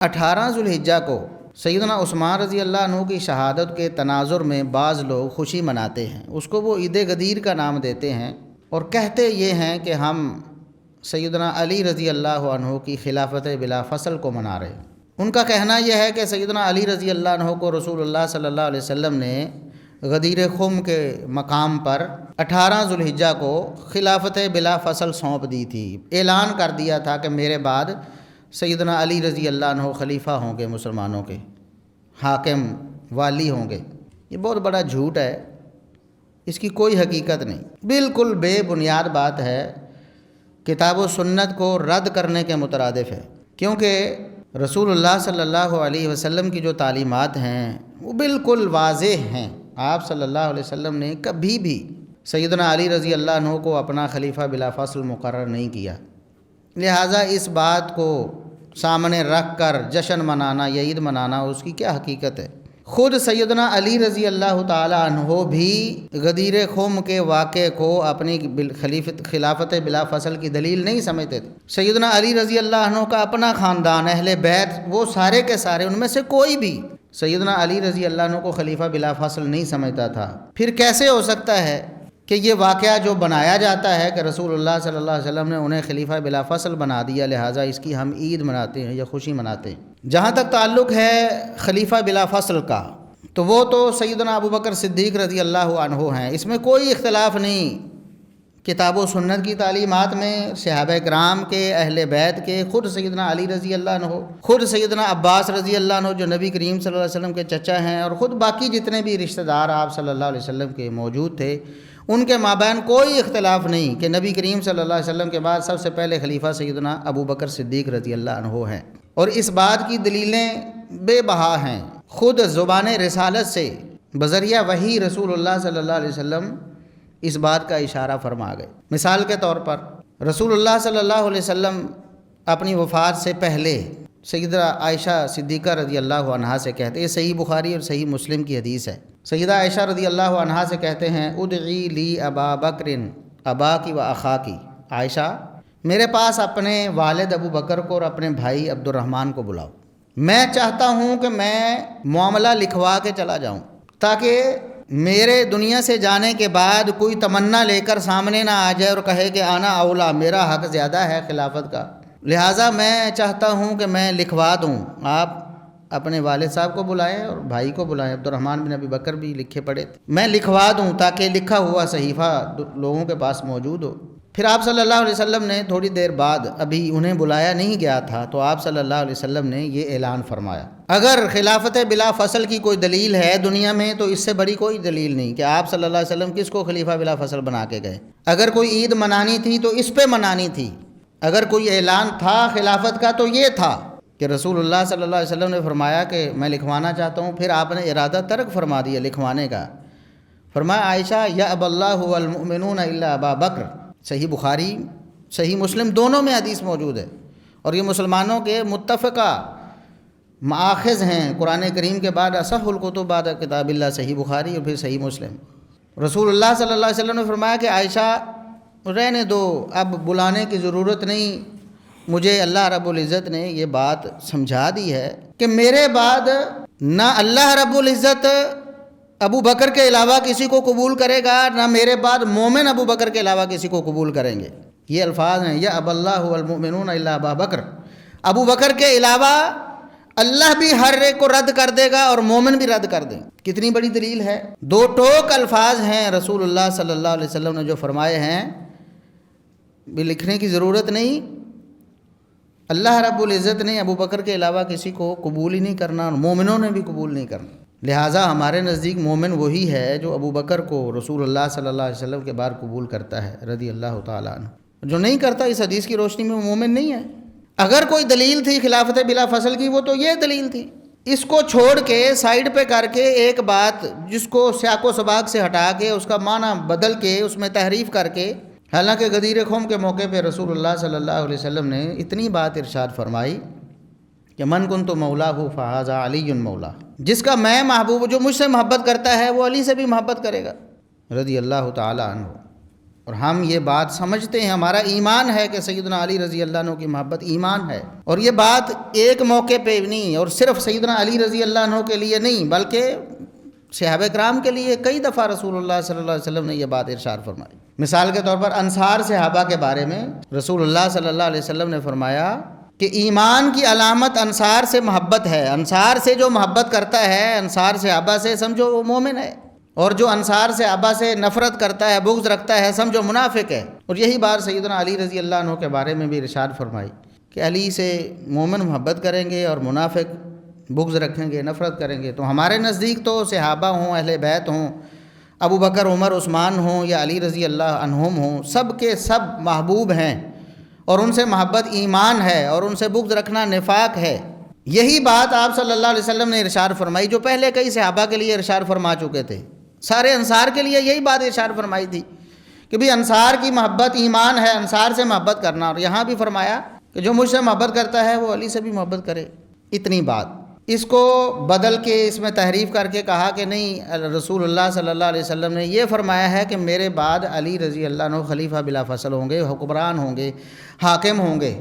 18 ذوالحجہ کو سیدنا عثمان رضی اللہ عنہ کی شہادت کے تناظر میں بعض لوگ خوشی مناتے ہیں، اس کو وہ عید غدیر کا نام دیتے ہیں اور کہتے یہ ہیں کہ ہم سیدنا علی رضی اللہ عنہ کی خلافت بلا فصل کو منا رہے ہیں۔ ان کا کہنا یہ ہے کہ سیدنا علی رضی اللہ عنہ کو رسول اللہ صلی اللہ علیہ وسلم نے غدیر خم کے مقام پر 18 ذوالحجہ کو خلافت بلا فصل سونپ دی تھی، اعلان کر دیا تھا کہ میرے بعد سیدنا علی رضی اللہ عنہ خلیفہ ہوں گے، مسلمانوں کے حاکم والی ہوں گے۔ یہ بہت بڑا جھوٹ ہے، اس کی کوئی حقیقت نہیں، بالکل بے بنیاد بات ہے، کتاب و سنت کو رد کرنے کے مترادف ہے، کیونکہ رسول اللہ صلی اللہ علیہ وسلم کی جو تعلیمات ہیں وہ بالکل واضح ہیں۔ آپ صلی اللہ علیہ وسلم نے کبھی بھی سیدنا علی رضی اللہ عنہ کو اپنا خلیفہ بلا فصل مقرر نہیں کیا، لہٰذا اس بات کو سامنے رکھ کر جشن منانا یا عید منانا اس کی کیا حقیقت ہے؟ خود سیدنا علی رضی اللہ تعالی عنہ بھی غدیر خم کے واقعے کو اپنی خلافت بلا فصل کی دلیل نہیں سمجھتے تھے۔ سیدنا علی رضی اللہ عنہ کا اپنا خاندان، اہل بیت، وہ سارے کے سارے، ان میں سے کوئی بھی سیدنا علی رضی اللہ عنہ کو خلیفہ بلا فصل نہیں سمجھتا تھا۔ پھر کیسے ہو سکتا ہے کہ یہ واقعہ جو بنایا جاتا ہے کہ رسول اللہ صلی اللہ علیہ وسلم نے انہیں خلیفہ بلا فصل بنا دیا، لہٰذا اس کی ہم عید مناتے ہیں یا خوشی مناتے ہیں؟ جہاں تک تعلق ہے خلیفہ بلا فصل کا، تو وہ تو سیدنا ابوبکر صدیق رضی اللہ عنہ ہیں، اس میں کوئی اختلاف نہیں۔ کتاب و سنت کی تعلیمات میں صحابہ کرام کے، اہل بیت کے، خود سیدنا علی رضی اللہ عنہ، خود سیدنا عباس رضی اللہ عنہ جو نبی کریم صلی اللہ علیہ وسلم کے چچا ہیں، اور خود باقی جتنے بھی رشتہ دار آپ صلی اللہ علیہ وسلم کے موجود تھے، ان کے مابین کوئی اختلاف نہیں کہ نبی کریم صلی اللہ علیہ وسلم کے بعد سب سے پہلے خلیفہ سیدنا ابوبکر صدیق رضی اللہ عنہ ہیں، اور اس بات کی دلیلیں بے بہا ہیں۔ خود زبان رسالت سے بذریعہ وحی رسول اللہ صلی اللہ علیہ وسلم اس بات کا اشارہ فرما گئے۔ مثال کے طور پر رسول اللہ صلی اللہ علیہ وسلم اپنی وفات سے پہلے سیدہ عائشہ صدیقہ رضی اللہ عنہا سے کہتے ہیں، یہ صحیح بخاری اور صحیح مسلم کی حدیث ہے، سیدہ عائشہ رضی اللہ عنہا سے کہتے ہیں، ادعی لی ابا بکر اباکی و اخاکی، عائشہ میرے پاس اپنے والد ابو بکر کو اور اپنے بھائی عبد الرحمن کو بلاؤ، میں چاہتا ہوں کہ میں معاملہ لکھوا کے چلا جاؤں تاکہ میرے دنیا سے جانے کے بعد کوئی تمنا لے کر سامنے نہ آ جائے اور کہے کہ آنا اولا، میرا حق زیادہ ہے خلافت کا، لہٰذا میں چاہتا ہوں کہ میں لکھوا دوں۔ آپ اپنے والد صاحب کو بلائیں اور بھائی کو بلائیں، عبد الرحمن بن ابی بکر بھی لکھے پڑے تھے، میں لکھوا دوں تاکہ لکھا ہوا صحیفہ لوگوں کے پاس موجود ہو۔ پھر آپ صلی اللہ علیہ وسلم نے تھوڑی دیر بعد، ابھی انہیں بلایا نہیں گیا تھا، تو آپ صلی اللہ علیہ وسلم نے یہ اعلان فرمایا، اگر خلافت بلا فصل کی کوئی دلیل ہے دنیا میں تو اس سے بڑی کوئی دلیل نہیں کہ آپ صلی اللہ علیہ وسلم کس کو خلیفہ بلا فصل بنا کے گئے۔ اگر کوئی عید منانی تھی تو اس پہ منانی تھی، اگر کوئی اعلان تھا خلافت کا تو یہ تھا کہ رسول اللہ صلی اللہ علیہ وسلم نے فرمایا کہ میں لکھوانا چاہتا ہوں، پھر آپ نے ارادہ ترک فرما دیا لکھوانے کا، فرمایا عائشہ یا اب اللہ والمؤمنون الا ابا بکر، صحیح بخاری صحیح مسلم دونوں میں حدیث موجود ہے، اور یہ مسلمانوں کے متفقہ مآخذ ہیں، قرآن کریم کے بعد اصح الکتب بعد کتاب اللہ صحیح بخاری اور پھر صحیح مسلم۔ رسول اللہ صلی اللہ علیہ وسلم نے فرمایا کہ عائشہ رہنے دو، اب بلانے کی ضرورت نہیں، مجھے اللہ رب العزت نے یہ بات سمجھا دی ہے کہ میرے بعد نہ اللہ رب العزت ابو بکر کے علاوہ کسی کو قبول کرے گا، نہ میرے بعد مومن ابو بکر کے علاوہ کسی کو قبول کریں گے۔ یہ الفاظ ہیں، یا اب اللہ والمؤمنون الا ابا بکر، ابو بکر کے علاوہ اللہ بھی ہر ایک کو رد کر دے گا اور مومن بھی رد کر دیں۔ کتنی بڑی دلیل ہے، دو ٹوک الفاظ ہیں رسول اللہ صلی اللہ علیہ وسلم نے جو فرمائے ہیں، بھی لکھنے کی ضرورت نہیں۔ اللہ رب العزت نے ابو بکر کے علاوہ کسی کو قبول ہی نہیں کرنا اور مومنوں نے بھی قبول نہیں کرنا، لہٰذا ہمارے نزدیک مومن وہی ہے جو ابو بکر کو رسول اللہ صلی اللہ علیہ وسلم کے بعد قبول کرتا ہے رضی اللہ تعالیٰ عنہ، جو نہیں کرتا اس حدیث کی روشنی میں وہ مومن نہیں ہے۔ اگر کوئی دلیل تھی خلافت بلا فصل کی وہ تو یہ دلیل تھی، اس کو چھوڑ کے سائیڈ پہ کر کے ایک بات جس کو سیاق و سباق سے ہٹا کے اس کا معنی بدل کے اس میں تحریف کر کے، حالانکہ غدیر خم کے موقع پہ رسول اللہ صلی اللہ علیہ وسلم نے اتنی بات ارشاد فرمائی کہ من کنت مولاہ فہذا علی مولا، جس کا میں محبوب، جو مجھ سے محبت کرتا ہے وہ علی سے بھی محبت کرے گا رضی اللہ تعالی عنہ۔ اور ہم یہ بات سمجھتے ہیں، ہمارا ایمان ہے کہ سیدنا علی رضی اللہ عنہ کی محبت ایمان ہے، اور یہ بات ایک موقع پہ نہیں، اور صرف سیدنا علی رضی اللہ عنہ کے لیے نہیں بلکہ صحابہ کرام کے لیے کئی دفعہ رسول اللہ صلی اللہ علیہ وسلم نے یہ بات ارشاد فرمائی۔ مثال کے طور پر انصار صحابہ کے بارے میں رسول اللہ صلی اللہ علیہ وسلم نے فرمایا کہ ایمان کی علامت انصار سے محبت ہے، انصار سے جو محبت کرتا ہے، انصار صحابہ سے، سمجھو وہ مومن ہے، اور جو انصار صحابہ سے نفرت کرتا ہے، بغض رکھتا ہے، سمجھو منافق ہے۔ اور یہی بات سیدنا علی رضی اللہ عنہ کے بارے میں بھی ارشاد فرمائی کہ علی سے مومن محبت کریں گے اور منافق بغض رکھیں گے، نفرت کریں گے۔ تو ہمارے نزدیک تو صحابہ ہوں، اہل بیت ہوں، ابو بکر، عمر، عثمان ہوں یا علی رضی اللہ عنہم ہوں، سب کے سب محبوب ہیں، اور ان سے محبت ایمان ہے، اور ان سے بغض رکھنا نفاق ہے۔ یہی بات آپ صلی اللہ علیہ وسلم نے ارشاد فرمائی جو پہلے کئی صحابہ کے لیے ارشاد فرما چکے تھے، سارے انصار کے لیے یہی بات ارشاد فرمائی تھی کہ بھی انصار کی محبت ایمان ہے، انصار سے محبت کرنا، اور یہاں بھی فرمایا کہ جو مجھ سے محبت کرتا ہے وہ علی سے بھی محبت کرے۔ اتنی بات، اس کو بدل کے اس میں تحریف کر کے کہا کہ نہیں، رسول اللہ صلی اللہ علیہ وسلم نے یہ فرمایا ہے کہ میرے بعد علی رضی اللہ عنہ خلیفہ بلا فصل ہوں گے، حکمران ہوں گے، حاکم ہوں گے۔